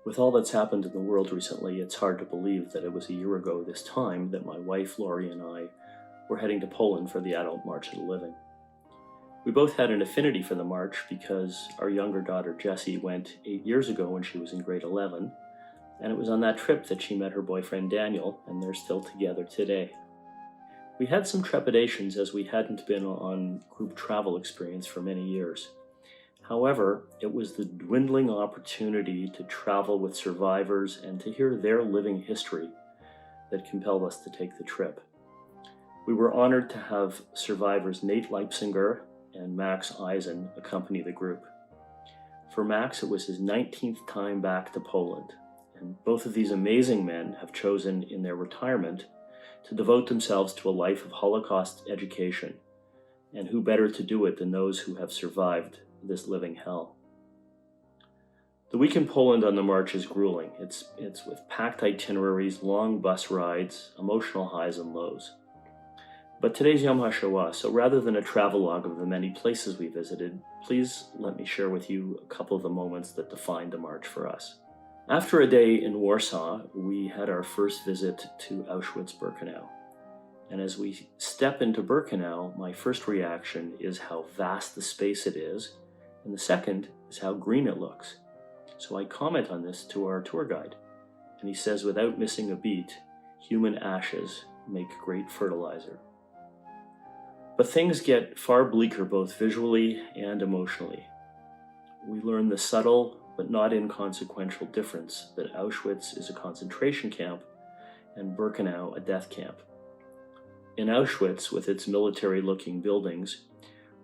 With all that's happened in the world recently, it's hard to believe that it was a year ago this time that my wife Lori and I were heading to Poland for the Adult March of the Living. We both had an affinity for the march because our younger daughter Jessie went 8 years ago when she was in grade 11, and it was on that trip that she met her boyfriend Daniel, and they're still together today. We had some trepidations as we hadn't been on group travel experience for many years. However, it was the dwindling opportunity to travel with survivors and to hear their living history that compelled us to take the trip. We were honored to have survivors Nate Leipzinger and Max Eisen accompany the group. For Max, it was his 19th time back to Poland, and both of these amazing men have chosen in their retirement to devote themselves to a life of Holocaust education, and who better to do it than those who have survived this living hell. The week in Poland on the march is grueling. It's with packed itineraries, long bus rides, emotional highs and lows. But today's Yom Hashoah, so rather than a travelogue of the many places we visited, please let me share with you a couple of the moments that defined the march for us. After a day in Warsaw, we had our first visit to Auschwitz-Birkenau. And as we step into Birkenau, my first reaction is how vast the space it is, and the second is how green it looks. So I comment on this to our tour guide, and he says without missing a beat, human ashes make great fertilizer. But things get far bleaker both visually and emotionally. We learn the subtle but not inconsequential difference that Auschwitz is a concentration camp and Birkenau a death camp. In Auschwitz, with its military-looking buildings,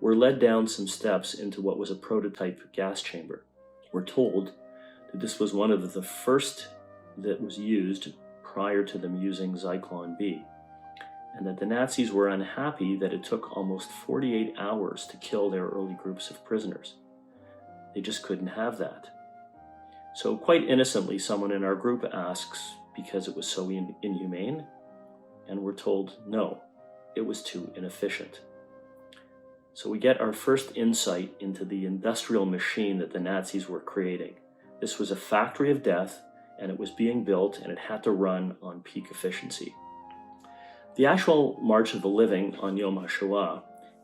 we're led down some steps into what was a prototype gas chamber. We're told that this was one of the first that was used prior to them using Zyklon B, and that the Nazis were unhappy that it took almost 48 hours to kill their early groups of prisoners. They just couldn't have that. So quite innocently, someone in our group asks because it was so inhumane, and we're told no, it was too inefficient. So we get our first insight into the industrial machine that the Nazis were creating. This was a factory of death, and it was being built, and it had to run on peak efficiency. The actual March of the Living on Yom Hashoah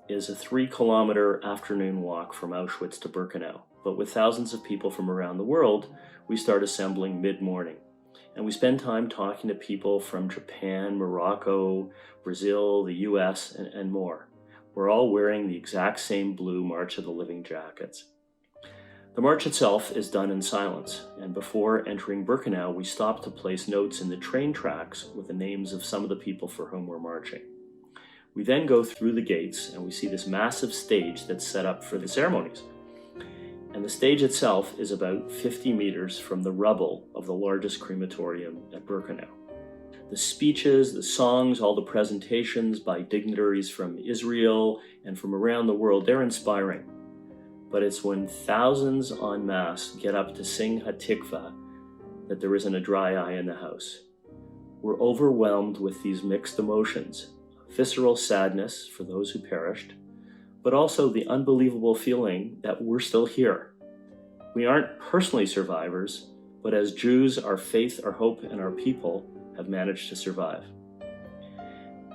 is a 3-kilometer afternoon walk from Auschwitz to Birkenau. But with thousands of people from around the world, we start assembling mid-morning. And we spend time talking to people from Japan, Morocco, Brazil, the US, and more. We're all wearing the exact same blue March of the Living jackets. The march itself is done in silence, and before entering Birkenau, we stop to place notes in the train tracks with the names of some of the people for whom we're marching. We then go through the gates, and we see this massive stage that's set up for the ceremonies. And the stage itself is about 50 meters from the rubble of the largest crematorium at Birkenau. The speeches, the songs, all the presentations by dignitaries from Israel and from around the world, they're inspiring. But it's when thousands en masse get up to sing Hatikva that there isn't a dry eye in the house. We're overwhelmed with these mixed emotions, visceral sadness for those who perished, but also the unbelievable feeling that we're still here. We aren't personally survivors, but as Jews, our faith, our hope, and our people have managed to survive.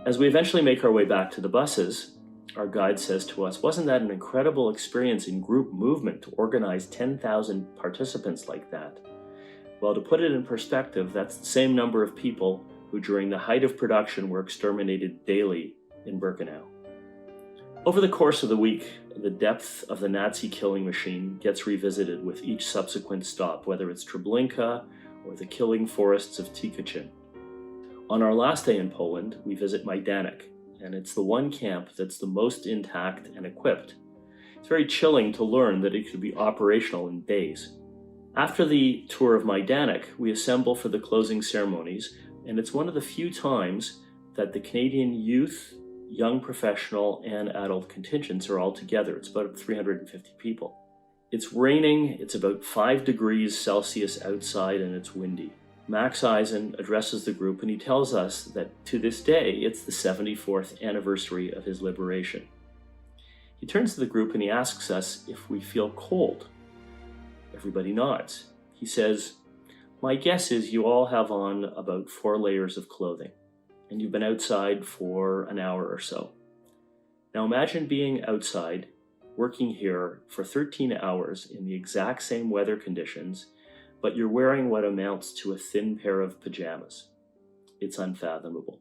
As we eventually make our way back to the buses, our guide says to us, "Wasn't that an incredible experience in group movement to organize 10,000 participants like that?" Well, to put it in perspective, that's the same number of people who during the height of production were exterminated daily in Birkenau. Over the course of the week, the depth of the Nazi killing machine gets revisited with each subsequent stop, whether it's Treblinka or the killing forests of Tikachin. On our last day in Poland, we visit Majdanek, and it's the one camp that's the most intact and equipped. It's very chilling to learn that it could be operational in days. After the tour of Majdanek, we assemble for the closing ceremonies, and it's one of the few times that the Canadian youth, young professional, and adult contingents are all together. It's about 350 people. It's raining, it's about 5 degrees Celsius outside, and it's windy. Max Eisen addresses the group, and he tells us that to this day, it's the 74th anniversary of his liberation. He turns to the group and he asks us if we feel cold. Everybody nods. He says, My guess is you all have on about 4 layers of clothing, and you've been outside for an hour or so. Now imagine being outside, working here for 13 hours in the exact same weather conditions, but you're wearing what amounts to a thin pair of pajamas. It's unfathomable.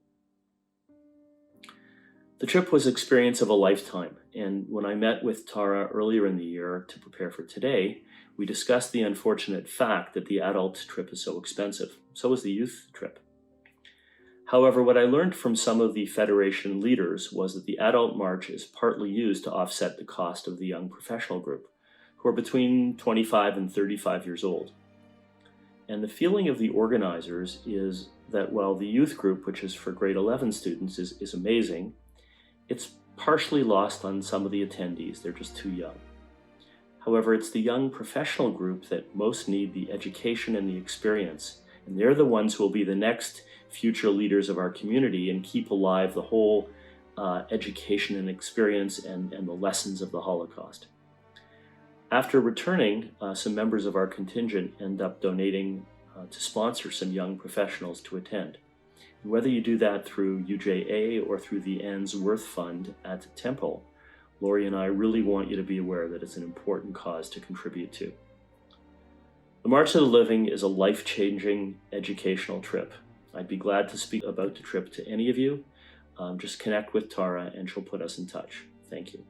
The trip was an experience of a lifetime, and when I met with Tara earlier in the year to prepare for today, we discussed the unfortunate fact that the adult trip is so expensive. So is the youth trip. However, what I learned from some of the Federation leaders was that the adult march is partly used to offset the cost of the young professional group, who are between 25 and 35 years old. And the feeling of the organizers is that while the youth group, which is for grade 11 students, is amazing, it's partially lost on some of the attendees. They're just too young. However, it's the young professional group that most need the education and the experience, and they're the ones who will be the next future leaders of our community and keep alive the whole education and experience and the lessons of the Holocaust. After returning, some members of our contingent end up donating to sponsor some young professionals to attend. And whether you do that through UJA or through the Ann's Worth Fund at Temple, Lori and I really want you to be aware that it's an important cause to contribute to. The March of the Living is a life-changing educational trip. I'd be glad to speak about the trip to any of you. Just connect with Tara and she'll put us in touch. Thank you.